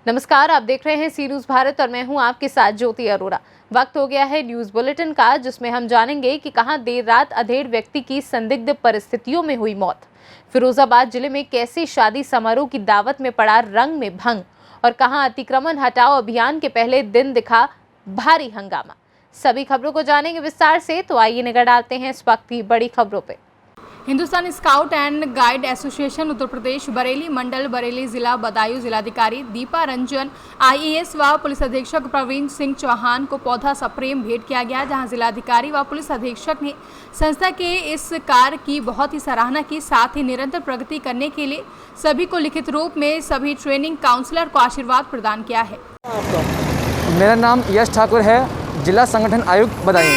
नमस्कार, आप देख रहे हैं सी न्यूज़ भारत और मैं हूं आपके साथ ज्योति अरोरा। वक्त हो गया है न्यूज़ बुलेटिन का, जिसमें हम जानेंगे कि कहां देर रात अधेड़ व्यक्ति की संदिग्ध परिस्थितियों में हुई मौत। फिरोजाबाद जिले में कैसे शादी समारोह की दावत में पड़ा रंग में भंग और कहां अतिक्रमण हटाओ अभियान के पहले दिन दिखा भारी हंगामा। सभी खबरों को जानेंगे विस्तार से, तो आइए नजर डालते हैं इस वक्त की बड़ी खबरों पे। Hindustan scout and guide association Uttar Pradesh Bareilly मंडल बरेली जिला बदायूं जिलाधिकारी दीपा रंजन, आईएएस व पुलिस अधीक्षक प्रवीण सिंह चौहान को पौधा सप्रेम भेंट किया गया, जहां जिलाधिकारी व पुलिस अधीक्षक ने संस्था के इस कार्य की बहुत ही सराहना की। साथ ही निरंतर प्रगति करने के लिए सभी को लिखित रूप में सभी ट्रेनिंग काउंसलर को आशीर्वाद प्रदान किया है। मेरा नाम यश ठाकुर है, जिला संगठन आयुक्त बदायूं।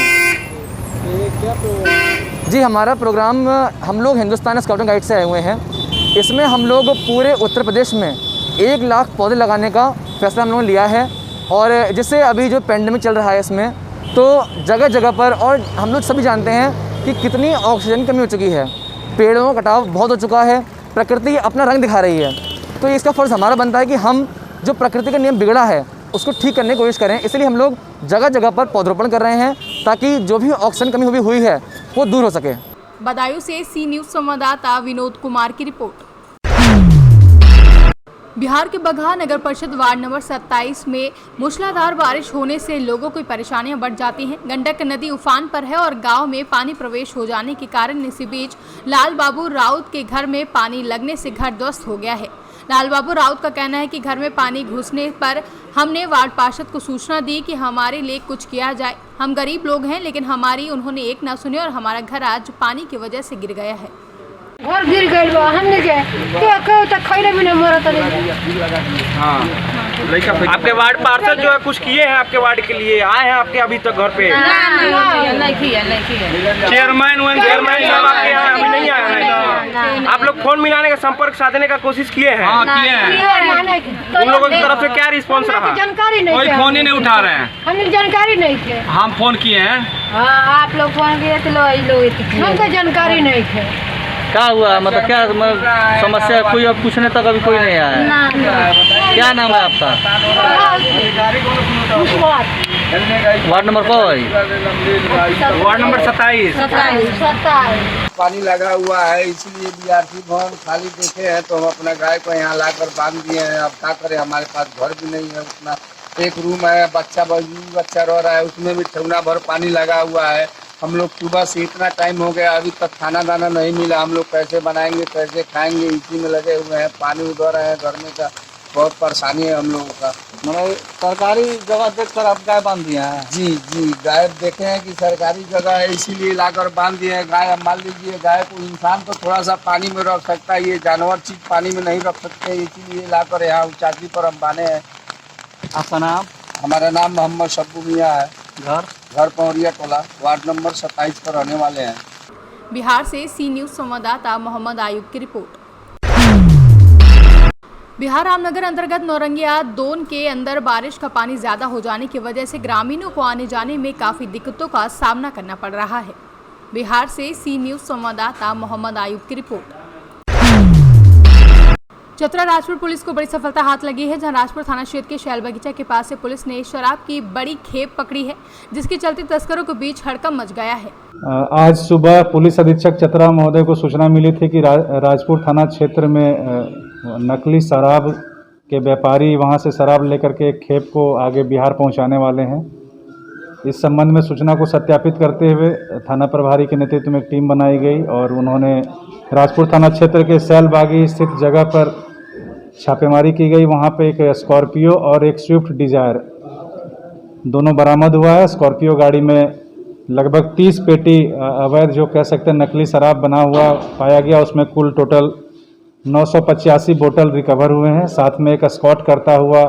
जी, हमारा प्रोग्राम हम लोग हिंदुस्तान स्काउट एंड गाइड से आए हुए हैं। इसमें हम लोग पूरे उत्तर प्रदेश में 1 लाख पौधे लगाने का फैसला हम लोगों ने लिया है। और जिससे अभी जो पेंडेमिक चल रहा है इसमें, तो जगह जगह पर, और हम लोग सभी जानते हैं कि कितनी ऑक्सीजन की कमी हो चुकी है, पेड़ों का कटाव बहुत हो चुका है, प्रकृति अपना रंग दिखा रही है। तो इसका फ़र्ज़ हमारा बनता है कि हम जो प्रकृति का नियम बिगड़ा है उसको ठीक करने की कोशिश करें। इसलिए हम लोग जगह जगह पर पौधरोपण कर रहे हैं, ताकि जो भी ऑक्सीजन कमी हुई है वो दूर हो सके। बदायूं से सी न्यूज़ संवाददाता विनोद कुमार की रिपोर्ट। बिहार के बगहा नगर परिषद वार्ड नंबर 27 में मूसलाधार बारिश होने से लोगों की परेशानियां बढ़ जाती हैं। गंडक नदी उफान पर है और गांव में पानी प्रवेश हो जाने के कारण इसी बीच लाल बाबू राउत के घर में पानी लगने से घर ध्वस्त हो गया है। लाल बाबू राउत का कहना है कि घर में पानी घुसने पर हमने वार्ड पार्षद को सूचना दी कि हमारे लिए कुछ किया जाए। हम गरीब लोग हैं, लेकिन हमारी उन्होंने एक ना सुनी और हमारा घर आज पानी की वजह से गिर गया है। घर गिर गई बा, हमने के तो तक खैले भी नहीं मरत नहीं। हाँ, आपके वार्ड पार्षद जो है कुछ किए हैं आपके वार्ड के लिए? आए हैं आपके अभी तक घर पे? नहीं किया। चेयरमैन साहब आपके यहाँ अभी नहीं आए हैं? आप लोग फोन मिलाने का, संपर्क साधने का कोशिश किए हैं? हाँ, किए हैं। उन लोगों की तरफ से क्या रिस्पॉन्स रहा? जानकारी नहीं, कोई फोन ही नहीं उठा रहे हैं। हमने जानकारी नहीं थे। हम फोन किए हैं। हाँ, आप लोग फोन किए थे, हमको जानकारी नहीं थे। क्या हुआ, मतलब क्या समस्या? कोई अब पूछने तक अभी कोई नहीं आया? क्या नाम है आपका? वार्ड नंबर कौन? Ward number 27। पानी लगा हुआ है, इसलिए बीआरसी भवन खाली देखे हैं तो हम अपना गाय को यहाँ लाकर बांध दिए हैं। अब क्या करें, हमारे पास घर भी नहीं है उतना। एक रूम है, बच्चा रह रहा है, उसमें भी ठेवना भर पानी लगा हुआ है। हम लोग सुबह से इतना टाइम हो गया, अभी तक खाना दाना नहीं मिला। हम लोग कैसे बनाएंगे, कैसे खाएंगे, इसी में लगे हुए हैं। पानी उधर है, घर में का बहुत परेशानी है हम लोगों का। मतलब सरकारी जगह देखकर आप गाय बांध दिए हैं? जी, गाय देखे हैं कि सरकारी जगह है, इसीलिए लाकर बांध दिए हैं गाय। अब मान लीजिए गाय को इंसान तो थोड़ा सा पानी में रख सकता है, ये जानवर चीज पानी में नहीं रख सकते, इसीलिए लाकर यहाँ ऊंचाई पर हम बांधे हैं। आपका नाम? हमारा नाम मोहम्मद शब्बू मियाँ है। घर पौरिया टोला, वार्ड नंबर 27 पर रहने वाले हैं। बिहार से सी न्यूज़ संवाददाता मोहम्मद आयुब की रिपोर्ट। बिहार रामनगर अंतर्गत नौरंगिया दोन के अंदर बारिश का पानी ज्यादा हो जाने की वजह से ग्रामीणों को आने जाने में काफी दिक्कतों का सामना करना पड़ रहा है। बिहार से सी न्यूज़ संवाददाता मोहम्मद आयुब की रिपोर्ट। चतरा राजपुर पुलिस को बड़ी सफलता हाथ लगी है, जहां राजपुर थाना क्षेत्र के शैल बगीचा के पास से पुलिस ने शराब की बड़ी खेप पकड़ी है, जिसके चलते तस्करों के बीच हड़कंप मच गया है। आज सुबह पुलिस अधीक्षक चतरा महोदय को सूचना मिली थी कि राजपुर थाना क्षेत्र में नकली शराब के व्यापारी वहां से शराब लेकर के एक खेप को आगे बिहार पहुंचाने वाले हैं। इस संबंध में सूचना को सत्यापित करते हुए थाना प्रभारी के नेतृत्व में एक टीम बनाई गई और उन्होंने राजपुर थाना क्षेत्र के सैलबागी स्थित जगह पर छापेमारी की गई। वहां पे एक स्कॉर्पियो और एक स्विफ्ट डिजायर दोनों बरामद हुआ है। स्कॉर्पियो गाड़ी में लगभग 30 पेटी अवैध, जो कह सकते हैं नकली शराब बना हुआ पाया गया। उसमें कुल टोटल 985 बोतल रिकवर हुए हैं। साथ में एक स्कॉट करता हुआ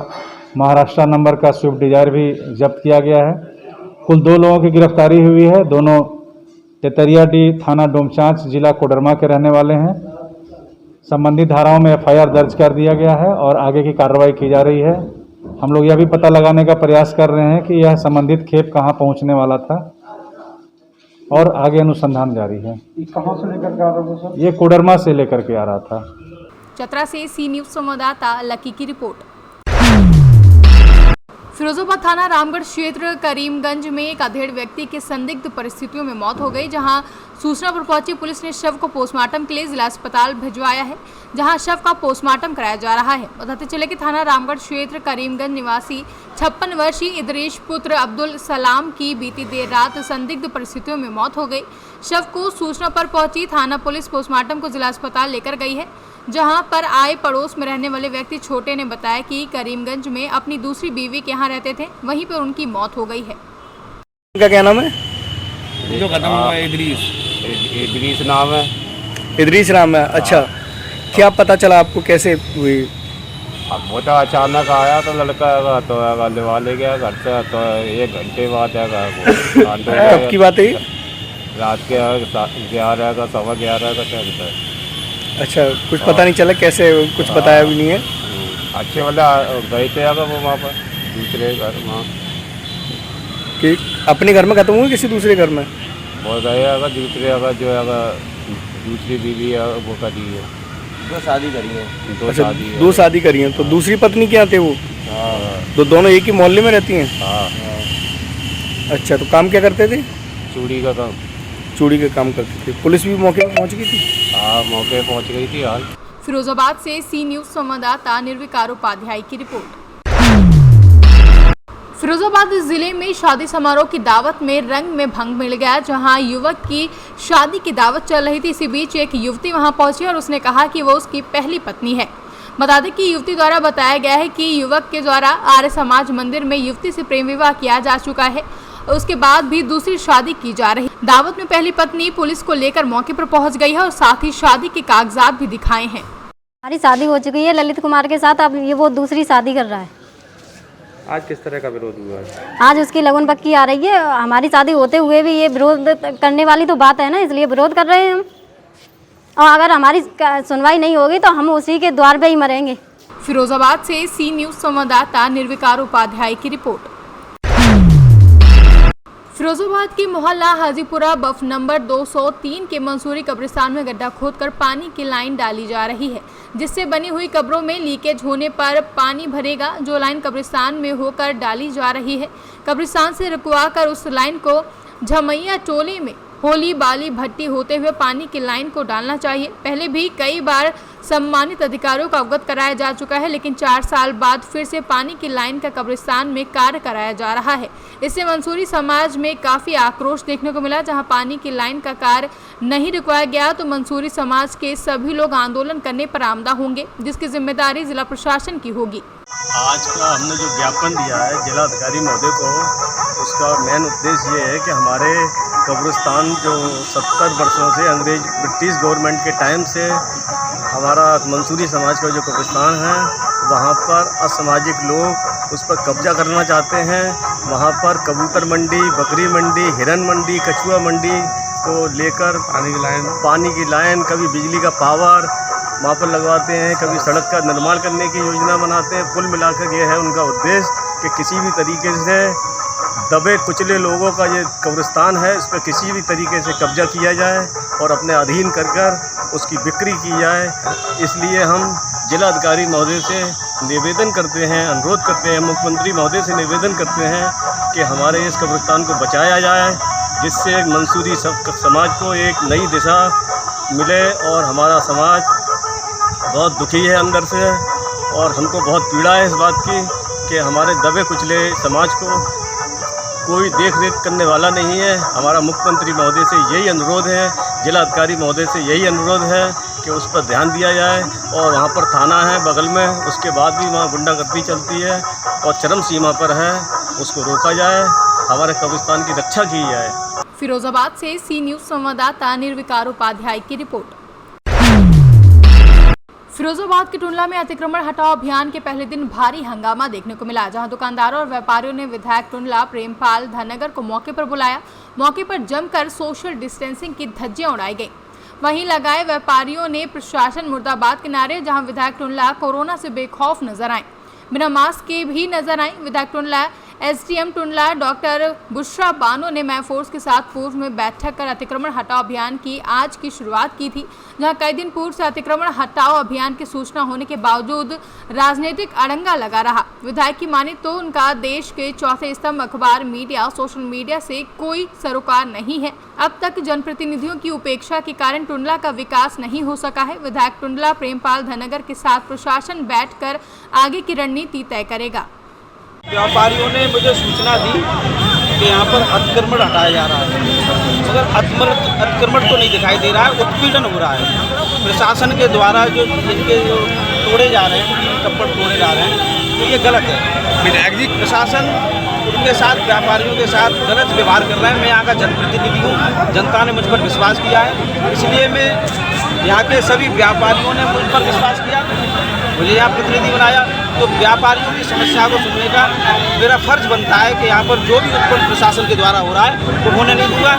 महाराष्ट्र नंबर का स्विफ्ट डिजायर भी जब्त किया गया है। कुल 2 लोगों की गिरफ्तारी हुई है। दोनों तेतरियाडीह थाना डोमचांच जिला कोडरमा के रहने वाले हैं। संबंधित धाराओं में एफआईआर दर्ज कर दिया गया है और आगे की कार्रवाई की जा रही है। हम लोग यह भी पता लगाने का प्रयास कर रहे हैं कि यह संबंधित खेप कहां पहुंचने वाला था और आगे अनुसंधान जारी है। कहां से लेकर के आ रहा था? ये कोडरमा से लेकर के आ रहा था। चतरा से सी न्यूज़ संवाददाता लकी की रिपोर्ट। फिरोजाबाद थाना रामगढ़ क्षेत्र करीमगंज में एक अधेड़ व्यक्ति की संदिग्ध परिस्थितियों में मौत हो गई, जहां सूचना पर पहुंची पुलिस ने शव को पोस्टमार्टम के लिए जिला अस्पताल भिजवाया है, जहां शव का पोस्टमार्टम कराया जा रहा है। बताते चले कि थाना रामगढ़ क्षेत्र करीमगंज निवासी 56 वर्षीय इदरीश पुत्र अब्दुल सलाम की बीती देर रात संदिग्ध परिस्थितियों में मौत हो गई। शव को सूचना पर पहुंची थाना पुलिस पोस्टमार्टम को जिला अस्पताल लेकर गई है, जहां पर आए पड़ोस में रहने वाले व्यक्ति छोटे ने बताया कि करीमगंज में अपनी दूसरी बीवी के यहाँ रहते थे, वहीं पर उनकी मौत हो गई है। इनका क्या नाम है? जो खत्म हुआ है इदरीस नाम है। इदरीस नाम है। अच्छा, क्या पता चला आपको, कैसे हुई? अब वो तो अचानक आया तो लड़का आएगा तो लेवा ले गया घर से, तो 1 घंटे बाद आएगा। कब की बात है? रात के 11 का 11:15 का टाइम था। अच्छा, कुछ पता नहीं चला कैसे? कुछ बताया भी नहीं है। अच्छे वाला गए थे अगर वो वहाँ पर दूसरे घर में, कि अपने घर में खत्म हुई किसी दूसरे घर में? वो गए अगर दूसरे अगर जो अगर दूसरी बीवी है वो करी है, 2 शादी करी है। 2 अच्छा, शादी है। 2 शादी करी हैं। तो दूसरी पत्नी क्या थे वो? हाँ तो दोनों एक ही मोहल्ले में रहती हैं? हाँ। अच्छा, तो काम क्या करते थे? चूड़ी का काम। चूड़ी का काम करते थे। पुलिस भी मौके पर पहुंच गई थी? हाँ, मौके पहुँच गई थी हाल। फिरोजाबाद से सी न्यूज संवाददाता निर्विकार उपाध्याय की रिपोर्ट। फिरोजाबाद जिले में शादी समारोह की दावत में रंग में भंग मिल गया, जहां युवक की शादी की दावत चल रही थी। इसी बीच एक युवती वहां पहुंची और उसने कहा कि वो उसकी पहली पत्नी है। बता दें कि युवती द्वारा बताया गया है कि युवक के द्वारा आर्य समाज मंदिर में युवती से प्रेम विवाह किया जा चुका है, उसके बाद भी दूसरी शादी की जा रही। दावत में पहली पत्नी पुलिस को लेकर मौके पर पहुंच गई है और साथ ही शादी के कागजात भी दिखाए हैं। हमारी शादी हो चुकी है ललित कुमार के साथ, अब ये वो दूसरी शादी कर रहा है। आज किस तरह का विरोध हुआ है? आज उसकी लगन पक्की आ रही है। हमारी शादी होते हुए भी ये विरोध करने वाली तो बात है ना, इसलिए विरोध कर रहे हैं हम। और अगर हमारी सुनवाई नहीं होगी तो हम उसी के द्वार पे ही मरेंगे। फिरोजाबाद से सी न्यूज संवाददाता निर्विकार उपाध्याय की रिपोर्ट। फिरोजाबाद की मोहल्ला हाजीपुरा बफ नंबर 203 के मंसूरी कब्रिस्तान में गड्ढा खोदकर पानी की लाइन डाली जा रही है, जिससे बनी हुई कब्रों में लीकेज होने पर पानी भरेगा। जो लाइन कब्रिस्तान में होकर डाली जा रही है, कब्रिस्तान से रुकवाकर उस लाइन को झमैया टोले में होली बाली भट्टी होते हुए पानी की लाइन को डालना चाहिए। पहले भी कई बार सम्मानित अधिकारियों को अवगत कराया जा चुका है, लेकिन 4 साल बाद फिर से पानी की लाइन का कब्रिस्तान में कार्य कराया जा रहा है। इससे मंसूरी समाज में काफ़ी आक्रोश देखने को मिला। जहां पानी की लाइन का कार्य नहीं रुकवाया गया तो मंसूरी समाज के सभी लोग आंदोलन करने पर आमदा होंगे, जिसकी जिम्मेदारी जिला प्रशासन की होगी। आज का हमने जो ज्ञापन दिया है जिला अधिकारी महोदय को, उसका मेन उद्देश्य ये है कि हमारे कब्रिस्तान जो 70 वर्षों से अंग्रेज ब्रिटिश गवर्नमेंट के टाइम से हमारा मंसूरी समाज का जो कब्रिस्तान है, वहाँ पर असामाजिक लोग उस पर कब्जा करना चाहते हैं। वहाँ पर कबूतर मंडी, बकरी मंडी, हिरन मंडी, कछुआ मंडी को लेकर पानी की लाइन, कभी बिजली का पावर वहाँ पर लगवाते हैं, कभी सड़क का निर्माण करने की योजना बनाते हैं। कुल मिलाकर ये है उनका उद्देश्य कि किसी भी तरीके से दबे कुचले लोगों का ये कब्रिस्तान है, इस पर किसी भी तरीके से कब्जा किया जाए और अपने अधीन कर उसकी बिक्री की जाए। इसलिए हम जिला अधिकारी महोदय से निवेदन करते हैं, अनुरोध करते हैं, मुख्यमंत्री महोदय से निवेदन करते हैं कि हमारे इस कब्रिस्तान को बचाया जाए, जिससे मंसूरी समाज को एक नई दिशा मिले। और हमारा समाज बहुत दुखी है अंदर से, और हमको बहुत पीड़ा है इस बात की कि हमारे दबे कुचले समाज को कोई देख रेख करने वाला नहीं है। हमारा मुख्यमंत्री महोदय से यही अनुरोध है, जिला अधिकारी महोदय से यही अनुरोध है कि उस पर ध्यान दिया जाए। और वहाँ पर थाना है बगल में, उसके बाद भी वहाँ गुंडागर्दी चलती है और चरम सीमा पर है, उसको रोका जाए, हमारे कब्रिस्तान की रक्षा की जाए। फिरोजाबाद से सी न्यूज संवाददाता निर्विकार उपाध्याय की रिपोर्ट। फिरोजाबाद के टुंडला में अतिक्रमण हटाओ अभियान के पहले दिन भारी हंगामा देखने को मिला, जहां दुकानदारों और व्यापारियों ने विधायक टुंडला प्रेमपाल धनगर को मौके पर बुलाया। मौके पर जमकर सोशल डिस्टेंसिंग की धज्जियां उड़ाई गई। वहीं लगाए व्यापारियों ने प्रशासन मुर्दाबाद के नारे, जहां विधायक टुंडला कोरोना से बेखौफ नजर आए, बिना मास्क के भी नजर आई। विधायक टुंडला एसडीएम टुंडला डॉक्टर बुशरा बानो ने मैफोर्स के साथ पूर्व में बैठक कर अतिक्रमण हटाओ अभियान की आज की शुरुआत की थी, जहां कई दिन पूर्व से अतिक्रमण हटाओ अभियान की सूचना होने के बावजूद राजनीतिक अड़ंगा लगा रहा। विधायक की माने तो उनका देश के चौथे स्तंभ अखबार, मीडिया, सोशल मीडिया से कोई सरोकार नहीं है। अब तक जनप्रतिनिधियों की उपेक्षा के कारण टुंडला का विकास नहीं हो सका है। विधायक टुंडला प्रेमपाल धनगर के साथ प्रशासन बैठकर आगे की रणनीति तय करेगा। व्यापारियों ने मुझे सूचना दी कि यहाँ पर अतिक्रमण हटाया जा रहा है, मगर अतिक्रमण तो नहीं दिखाई दे रहा है, उत्पीड़न हो रहा है प्रशासन के द्वारा। जो इनके जो तोड़े जा रहे हैं, टप्पड़ तोड़े जा रहे हैं, तो ये गलत है। विधायक जी, प्रशासन उनके साथ, व्यापारियों के साथ गलत व्यवहार कर रहा है। मैं यहाँ का जनप्रतिनिधि हूँ, जनता ने मुझ पर विश्वास किया है, इसलिए मैं यहाँ के सभी व्यापारियों ने मुझ पर विश्वास किया, मुझे यहाँ प्रतिनिधि बनाया। तो व्यापारियों की समस्या को सुनने का मेरा फर्ज बनता है कि यहाँ पर जो भी उत्पन्न प्रशासन के द्वारा हो रहा है वो होने नहीं दूंगा।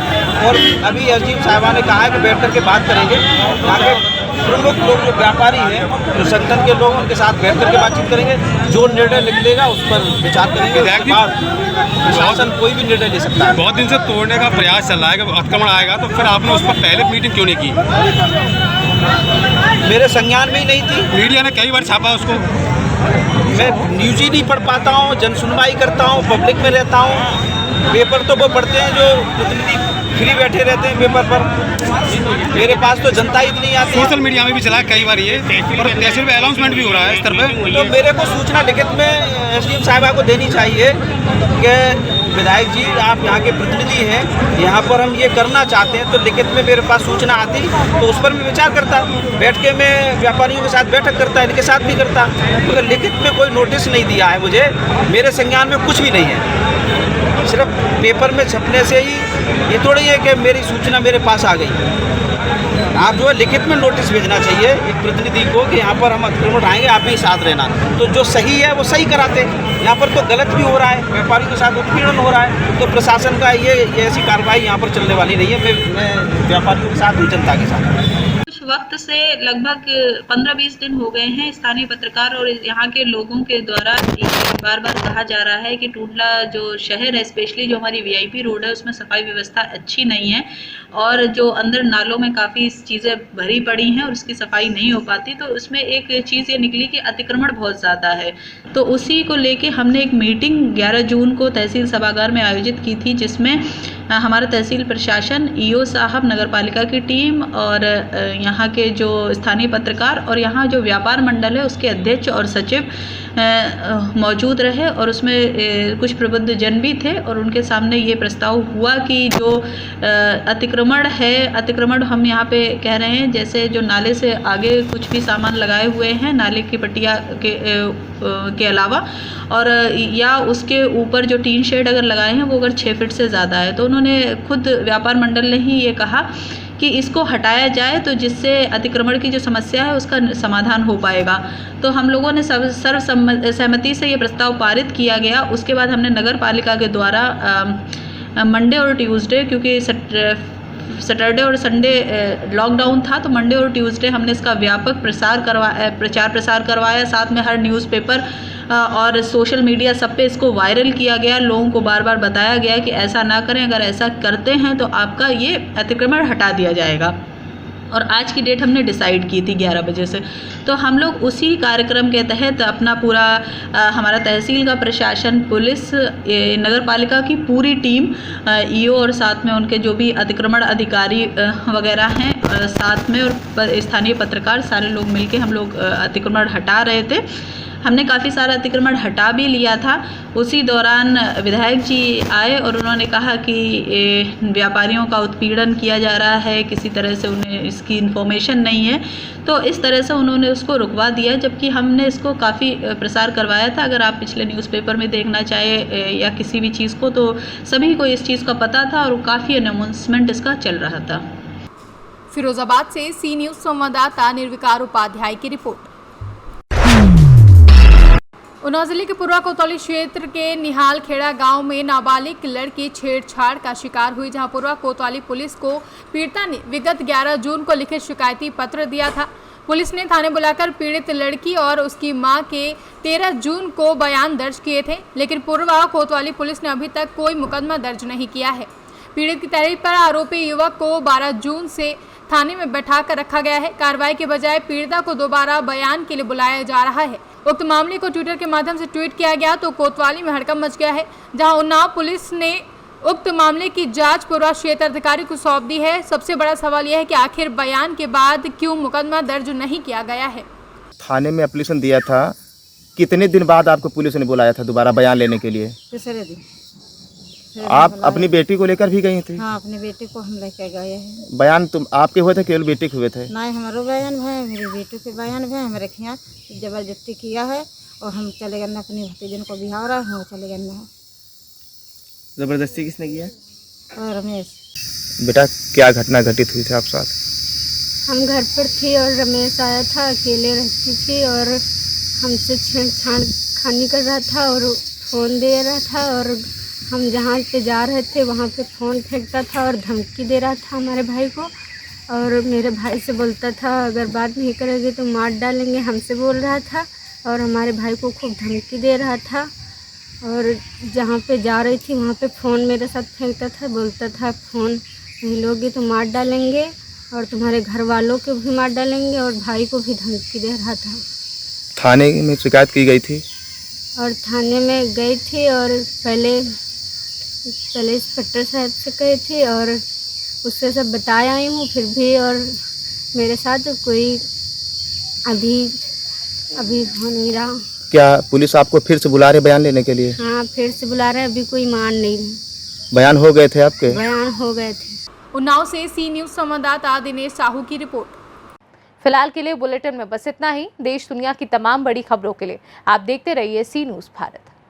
और अभी एसडीएम साहिबा ने कहा है कि बैठ करके बात करेंगे। यहाँ के प्रमुख लोग जो व्यापारी हैं, जो संगठन के लोग, उनके साथ बैठ करके बातचीत करेंगे। जो निर्णय निकलेगा उस पर विचार करेंगे। उसके बाद प्रशासन कोई भी निर्णय ले सकता है। बहुत दिन से तोड़ने का प्रयास चल रहा है कि अतिक्रमण आएगा, तो फिर आपने उस पर पहले मीटिंग क्यों नहीं की? मेरे संज्ञान में ही नहीं थी। मीडिया ने कई बार छापा उसको। मैं न्यूज़ ही नहीं पढ़ पाता हूँ, जन सुनवाई करता हूँ, पब्लिक में रहता हूँ। पेपर तो वो पढ़ते हैं जो प्रतिनिधि फ्री बैठे रहते हैं पेपर पर। मेरे पास तो जनता ही इतनी आती है। सोशल मीडिया में भी चला कई बार ये, और तहसील में अनाउंसमेंट भी हो रहा है स्तर पे। तो मेरे को सूचना लिखित में एसडीएम साहिबा को देनी चाहिए कि विधायक जी, आप यहाँ के प्रतिनिधि हैं, यहाँ पर हम ये करना चाहते हैं, तो लिखित में मेरे पास सूचना आती तो उस पर मैं विचार करता। बैठ के मैं व्यापारियों के साथ बैठक करता, इनके साथ भी करता, मगर लिखित में कोई नोटिस नहीं दिया है मुझे। मेरे संज्ञान में कुछ भी नहीं है, सिर्फ पेपर में छपने से ही ये थोड़ी है कि मेरी सूचना मेरे पास आ गई। आप जो है लिखित में नोटिस भेजना चाहिए एक प्रतिनिधि को कि यहाँ पर हम अतिक्रमण आएंगे, आप भी साथ रहना। तो जो सही है वो सही कराते। यहाँ पर तो गलत भी हो रहा है, व्यापारियों के साथ उत्पीड़न हो रहा है। तो प्रशासन का ये ऐसी कार्रवाई यहाँ पर चलने वाली नहीं है। मैं व्यापारियों के साथ हूँ, जनता के साथ। कुछ वक्त से लगभग 15-20 दिन हो गए हैं, स्थानीय पत्रकार और यहाँ के लोगों के द्वारा बार बार कहा जा रहा है कि टुंडला जो शहर है, स्पेशली जो हमारी वीआईपी रोड है, उसमें सफाई व्यवस्था अच्छी नहीं है और जो अंदर नालों में काफ़ी चीज़ें भरी पड़ी हैं और उसकी सफाई नहीं हो पाती। तो उसमें एक चीज़ ये निकली कि अतिक्रमण बहुत ज़्यादा है। तो उसी को लेके हमने एक मीटिंग 11 जून को तहसील सभागार में आयोजित की थी, जिसमें हमारा तहसील प्रशासन, ईओ साहब, नगर पालिका की टीम और यहाँ के जो स्थानीय पत्रकार और यहाँ जो व्यापार मंडल है उसके अध्यक्ष और सचिव मौजूद रहे और उसमें कुछ प्रबुद्ध जन भी थे। और उनके सामने ये प्रस्ताव हुआ कि जो अतिक्रमण है, अतिक्रमण हम यहाँ पे कह रहे हैं, जैसे जो नाले से आगे कुछ भी सामान लगाए हुए हैं नाले की पट्टिया के अलावा, और या उसके ऊपर जो टीन शेड अगर लगाए हैं वो अगर 6 फीट से ज़्यादा है, तो उन्होंने खुद व्यापार मंडल ने ही ये कहा कि इसको हटाया जाए, तो जिससे अतिक्रमण की जो समस्या है उसका समाधान हो पाएगा। तो हम लोगों ने सर्वसम्मति से ये प्रस्ताव पारित किया गया। उसके बाद हमने नगर पालिका के द्वारा मंडे और ट्यूसडे, क्योंकि सैटरडे और संडे लॉकडाउन था, तो मंडे और ट्यूसडे हमने इसका व्यापक प्रचार प्रसार करवाया। साथ में हर न्यूज़पेपर और सोशल मीडिया सब पे इसको वायरल किया गया। लोगों को बार बार बताया गया कि ऐसा ना करें, अगर ऐसा करते हैं तो आपका ये अतिक्रमण हटा दिया जाएगा। और आज की डेट हमने डिसाइड की थी 11 बजे से। तो हम लोग उसी कार्यक्रम के तहत अपना पूरा हमारा तहसील का प्रशासन, पुलिस, नगर पालिका की पूरी टीम, ईओ और साथ में उनके जो भी अतिक्रमण अधिकारी वगैरह हैं साथ में, और स्थानीय पत्रकार, सारे लोग मिलके हम लोग अतिक्रमण हटा रहे थे। हमने काफ़ी सारा अतिक्रमण हटा भी लिया था। उसी दौरान विधायक जी आए और उन्होंने कहा कि व्यापारियों का उत्पीड़न किया जा रहा है, किसी तरह से उन्हें इसकी इन्फॉर्मेशन नहीं है, तो इस तरह से उन्होंने उसको रुकवा दिया, जबकि हमने इसको काफ़ी प्रसार करवाया था। अगर आप पिछले न्यूज़पेपर में देखना चाहे या किसी भी चीज़ को, तो सभी को इस चीज़ का पता था और काफ़ी अनाउंसमेंट इसका चल रहा था। फिरोजाबाद से सी न्यूज़ संवाददाता निर्विकार उपाध्याय की रिपोर्ट। उन्नाव जिले के पूर्वा कोतवाली क्षेत्र के निहाल खेड़ा गांव में नाबालिग लड़की छेड़छाड़ का शिकार हुई, जहां पूर्वा कोतवाली पुलिस को पीड़िता ने विगत 11 जून को लिखित शिकायती पत्र दिया था। पुलिस ने थाने बुलाकर पीड़ित लड़की और उसकी मां के 13 जून को बयान दर्ज किए थे, लेकिन पूर्वा कोतवाली पुलिस ने अभी तक कोई मुकदमा दर्ज नहीं किया है। पीड़ित की तहरीर पर आरोपी युवक को 12 जून से थाने में बैठा कर रखा गया है। कार्रवाई के बजाय पीड़िता को दोबारा बयान के लिए बुलाया जा रहा है। उक्त मामले को ट्विटर के माध्यम से ट्वीट किया गया तो कोतवाली में हड़कंप मच गया है, जहां उन्नाव पुलिस ने उक्त मामले की जांच पूर्वा क्षेत्र अधिकारी को सौंप दी है। सबसे बड़ा सवाल यह है कि आखिर बयान के बाद क्यों मुकदमा दर्ज नहीं किया गया है। थाने में एप्लीकेशन दिया था, कितने दिन बाद आपको पुलिस ने बुलाया था दोबारा बयान लेने के लिए? तीसरे दिन। आप अपनी बेटी को लेकर भी गई थी? हाँ, अपनी बेटी को हम लेकर गए हैं। बयान तुम आपके हुए थे, केवल बेटी के हुए थे? नहीं, हमारो बयान है, मेरी बेटी के बयान है। हमारे यहाँ जबरदस्ती किया है और हम चले गए अपनी भतीजन को बिहार है, हम चले गए। जबरदस्ती किसने किया? और रमेश। बेटा क्या घटना घटित हुई थी आप साथ? हम घर पर थी और रमेश आया था, अकेले रहती थी और हमसे छेड़छाड़ खानी कर रहा था और फ़ोन दे रहा था और हम जहाँ पे जा रहे थे वहाँ पे फ़ोन फेंकता था और धमकी दे रहा था हमारे भाई को। और मेरे भाई से बोलता था अगर बात नहीं करेगी तो मार डालेंगे, हमसे बोल रहा था और हमारे भाई को खूब धमकी दे रहा था। और जहाँ पे जा रही थी वहाँ पे फ़ोन मेरे साथ फेंकता था, बोलता था फ़ोन नहीं लोगी तो मार डालेंगे और तुम्हारे घर वालों को भी मार डालेंगे और भाई को भी धमकी दे रहा था। थाने में शिकायत की गई थी? और थाने में गई थी और पहले इंस्पेक्टर साहब से गई थी और उससे सब बताया आई हूँ, फिर भी और मेरे साथ कोई अभी हो नहीं रहा। क्या पुलिस आपको फिर से बुला रहे बयान लेने के लिए? हाँ, फिर से बुला रहे, अभी कोई मान नहीं। बयान हो गए थे आपके? बयान हो गए थे। उन्नाव से सी न्यूज़ संवाददाता दिनेश साहू की रिपोर्ट। फिलहाल के लिए बुलेटिन में बस इतना ही। देश दुनिया की तमाम बड़ी खबरों के लिए आप देखते रहिए सी न्यूज़ भारत।